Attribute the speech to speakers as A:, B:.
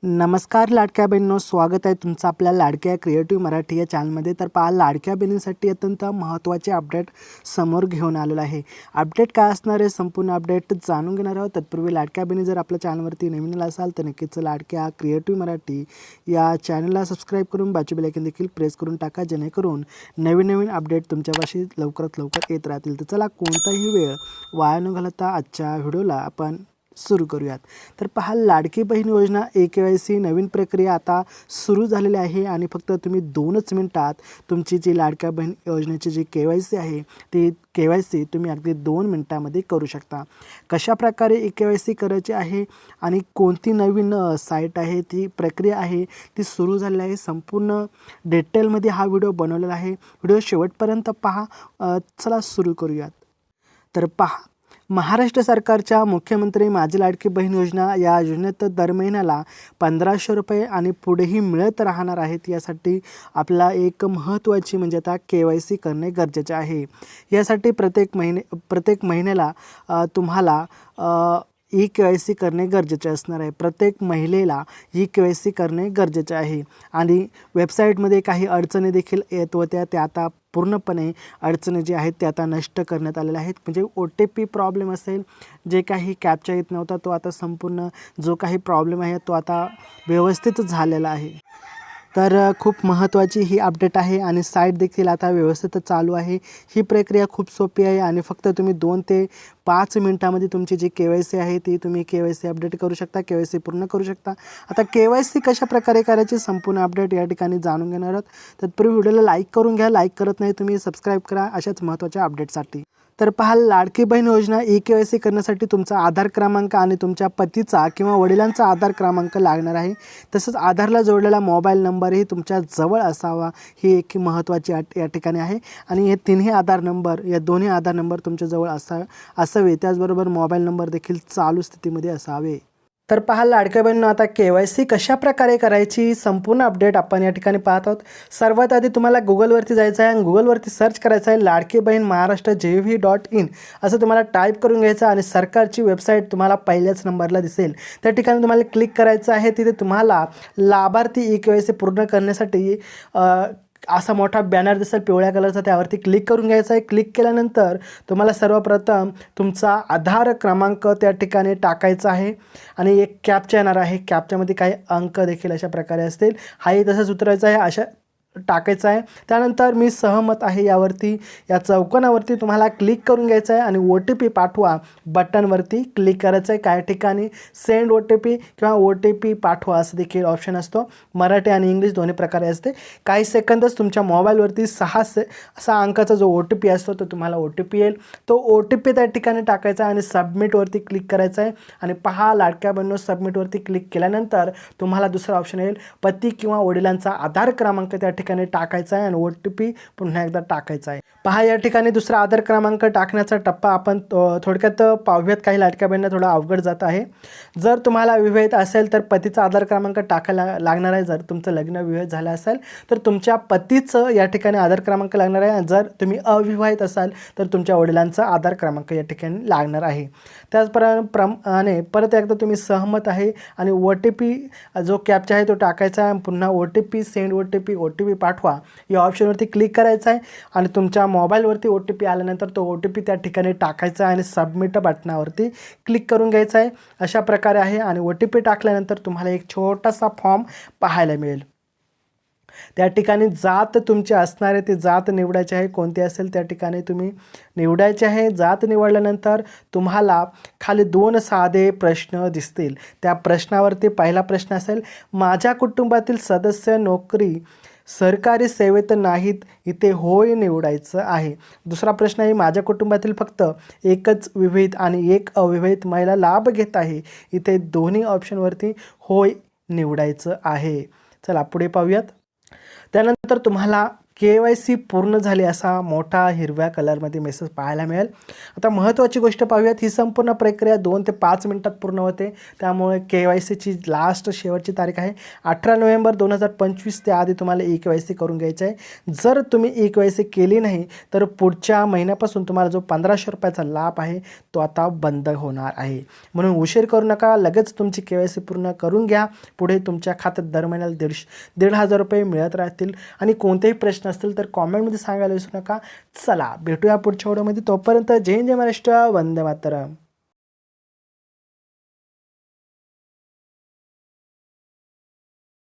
A: नमस्कार लाडक्या बहिणींनो, स्वागत आहे तुमचं आपल्या लाडक्या क्रिएटिव्ह मराठी या चॅनलमध्ये। तर पहा, लाडक्या बहिणींसाठी अत्यंत महत्त्वाचे अपडेट समोर घेऊन आलेलं आहे। अपडेट काय असणार आहे, संपूर्ण अपडेट जाणून घेणार आहोत। तत्पूर्वी लाडक्या बहिणी जर आपल्या चॅनलवरती नवीन असाल तर नक्कीच लाडक्या क्रिएटिव्ह मराठी या चॅनलला सबस्क्राईब करून बाजू बेल आयकॉन देखील प्रेस करून टाका, जेणेकरून नवीन अपडेट तुमच्यापाशी लवकरात लवकर येत राहतील। तर चला, कोणताही वेळ वाया न घालवता आजच्या व्हिडिओला आपण सुरू करूयात। तर पहा, लाडकी बहीण योजना KYC नवीन प्रक्रिया आता सुरू झालेली आहे आणि फक्त तुम्ही 2च मिनिटात तुमची जी लाडक्या बहीण योजनेची जी KYC आहे ती KYC तुम्ही अगदी 2 मिनिटांमध्ये करू शकता। कशा प्रकारे KYC करायची आहे आणि कोणती नवीन साईट आहे, ती प्रक्रिया आहे ती सुरू झालेली आहे, संपूर्ण डिटेलमध्ये हा व्हिडिओ बनवलेला आहे। व्हिडिओ शेवटपर्यंत पहा। चला सुरू करूयात। तर पहा, महाराष्ट्र सरकारच्या मुख्यमंत्री माझी लाडकी बहीण योजना या योजनेत दर महिन्याला 1500 रुपये आणि पुढेही मिळत राहणार आहेत। यासाठी आपल्याला एक महत्त्वाची म्हणजे आता KYC करणे गरजेचे आहे। यासाठी प्रत्येक महिन्याला तुम्हाला KYC करणे गरजेचे असणार आहे। प्रत्येक महिलेला KYC करणे गरजेचे आहे आणि वेबसाईटमध्ये काही अडचणी देखील येत होत्या, त्या आता पूर्णपणे अडचणी जी आहेत ते आता नष्ट करण्यात आलेल्या आहेत। म्हणजे OTP प्रॉब्लेम असेल, जे काही कॅप्चा येत नव्हता तो आता संपूर्ण जो काही प्रॉब्लेम आहे तो आता व्यवस्थित झालेला आहे। तर खूप महत्त्वाची ही अपडेट आहे आणि साईट देखील आता व्यवस्थित चालू आहे। ही प्रक्रिया खूप सोपी आहे आणि फक्त तुम्ही 2 ते 5 मिनिटांमध्ये तुमची जी KYC आहे ती तुम्ही KYC अपडेट करू शकता, KYC पूर्ण करू शकता। आता KYC कशा प्रकारे करायची संपूर्ण अपडेट या ठिकाणी जाणून घेणार आहोत। तत्पूर्वी व्हिडिओला लाईक करून घ्या, लाईक करत नाही तुम्ही सबस्क्राईब करा अशाच महत्त्वाच्या अपडेटसाठी। तर पहा, लाडकी बहीण योजना KYC करण्यासाठी तुमचा आधार क्रमांक आणि तुमच्या पतीचा किंवा वडिलांचा आधार क्रमांक लागणार आहे। तसंच आधारला जोडलेला मोबाईल नंबरही तुमच्या जवळ असावा, ही एक महत्त्वाची अट या ठिकाणी आहे। आणि हे दोन्ही आधार नंबर तुमच्या जवळ असावे, त्याचबरोबर मोबाईल नंबर देखील चालू स्थितीमध्ये असावे। तर पहा, लाडक्या बहिणींनो, आता KYC कशा प्रकारे करायची संपूर्ण अपडेट आपण या ठिकाणी पाहत आहोत। सर्वात आधी तुम्हाला गुगलवरती जायचं आहे आणि गुगलवरती सर्च करायचं आहे लाडकी बहीण महाराष्ट्र gov.in असं तुम्हाला टाईप करून घ्यायचं आणि सरकारची वेबसाईट तुम्हाला पहिल्याच नंबरला दिसेल, त्या ठिकाणी तुम्हाला क्लिक करायचं आहे। तिथे तुम्हाला लाभार्थी KYC पूर्ण करण्यासाठी असा मोठा बॅनर दिसेल पिवळ्या कलरचा, त्यावरती क्लिक करून घ्यायचं आहे। क्लिक केल्यानंतर तुम्हाला सर्वप्रथम तुमचा आधार क्रमांक त्या ठिकाणी टाकायचा आहे आणि एक कॅप्चा येणार आहे, कॅप्चामध्ये काही अंक देखील अशा प्रकारे असतील, हाही तसंच उतरायचं आहे, अशा टाकायचं आहे। त्यानंतर मी सहमत आहे यावरती या चौकोनावरती तुम्हाला क्लिक करून घ्यायचं आहे आणि OTP पाठवा बटनवरती क्लिक करायचं आहे। काही ठिकाणी सेंड OTP किंवा OTP पाठवा असं देखील ऑप्शन असतो, मराठी आणि इंग्लिश दोन्ही प्रकारे असते। काही सेकंदच तुमच्या मोबाईलवरती 6 अंकाचा जो OTP असतो तो तुम्हाला OTP येईल, तो OTP त्या ठिकाणी टाकायचा आणि सबमिटवरती क्लिक करायचं आहे। आणि पहा, लाडक्या बहिणींनो, सबमिटवरती क्लिक केल्यानंतर तुम्हाला दुसरा ऑप्शन येईल, पती किंवा वडिलांचा आधार क्रमांक त्या ठिकाणी टाकायचा आहे आणि OTP पुन्हा एकदा टाकायचा आहे। पहा, या ठिकाणी दुसरा आधार क्रमांक टाकण्याचा टप्पा आपण थोडक्यात पाहूयात। काही लाडक्या बहिणींना थोडा अवघड जात आहे। जर तुम्हाला विवाहित असेल तर पतीचा आधार क्रमांक टाकायला लागणार आहे। जर तुमचं लग्न विवाहित झालं असेल तर तुमच्या पतीचं या ठिकाणी आधार क्रमांक लागणार आहे। जर तुम्ही अविवाहित असाल तर तुमच्या वडिलांचा आधार क्रमांक या ठिकाणी लागणार आहे। त्याचप्रमाणे परत एकदा तुम्ही सहमत आहे आणि OTP जो कॅप्चा आहे तो टाकायचा आहे, पुन्हा OTP सेंड OTP पाठवा या ऑप्शनवरती क्लिक करायचं आहे आणि तुमच्या मोबाईलवरती OTP आल्यानंतर तो OTP त्या ठिकाणी टाकायचा आहे आणि सबमिट बटनावरती क्लिक करून घ्यायचं आहे। अशा प्रकारे आहे आणि OTP टाकल्यानंतर तुम्हाला एक छोटासा फॉर्म पाहायला मिळेल। त्या ठिकाणी जात तुमची असणार आहे, ती जात निवडायची आहे, कोणती असेल त्या ठिकाणी तुम्ही निवडायचे आहे। जात निवडल्यानंतर तुम्हाला खाली 2 साधे प्रश्न दिसतील, त्या प्रश्नावरती पहिला प्रश्न असेल, माझ्या कुटुंबातील सदस्य नोकरी सरकारी सेवेत नाहीत, इथे होय निवडायचं आहे। दुसरा प्रश्न आहे, माझ्या कुटुंबातील फक्त एकच विवाहित आणि एक अविवाहित महिला लाभ घेत आहे, इथे दोन्ही ऑप्शनवरती होय निवडायचं आहे। चला पुढे पाहूयात। त्यानंतर तुम्हाला KYC पूर्ण झाले असा मोठा हिरव्या कलरमध्ये मेसेज पाहायला मिळेल. आता महत्त्वाची गोष्ट पाहूयात, ही संपूर्ण प्रक्रिया 2 ते 5 मिनिटात पूर्ण होते. त्यामुळे KYCची लास्ट शेवटची तारीख आहे 18 नोव्हेंबर 2025. त्याआधी तुम्हाला KYC करून घ्यायचं आहे. जर तुम्ही KYC केली नाही तर पुढच्या महिन्यापासून तुम्हाला जो 1500 रुपयाचा लाभ आहे तो आता बंद होणार आहे. म्हणून उशीर करू नका, लगेच तुमची KYC पूर्ण करून घ्या. पुढे तुमच्या खात्यात दर महिन्याला 1,500 रुपये मिळत राहतील. आणि कोणतेही प्रश्न असतील तर कॉमेंटमध्ये सांगायला विसरू नका. चला भेटूया पुढच्या व्हिडिओमध्ये. तोपर्यंत जय हिंद, जय महाराष्ट्र, वंदे मातरम.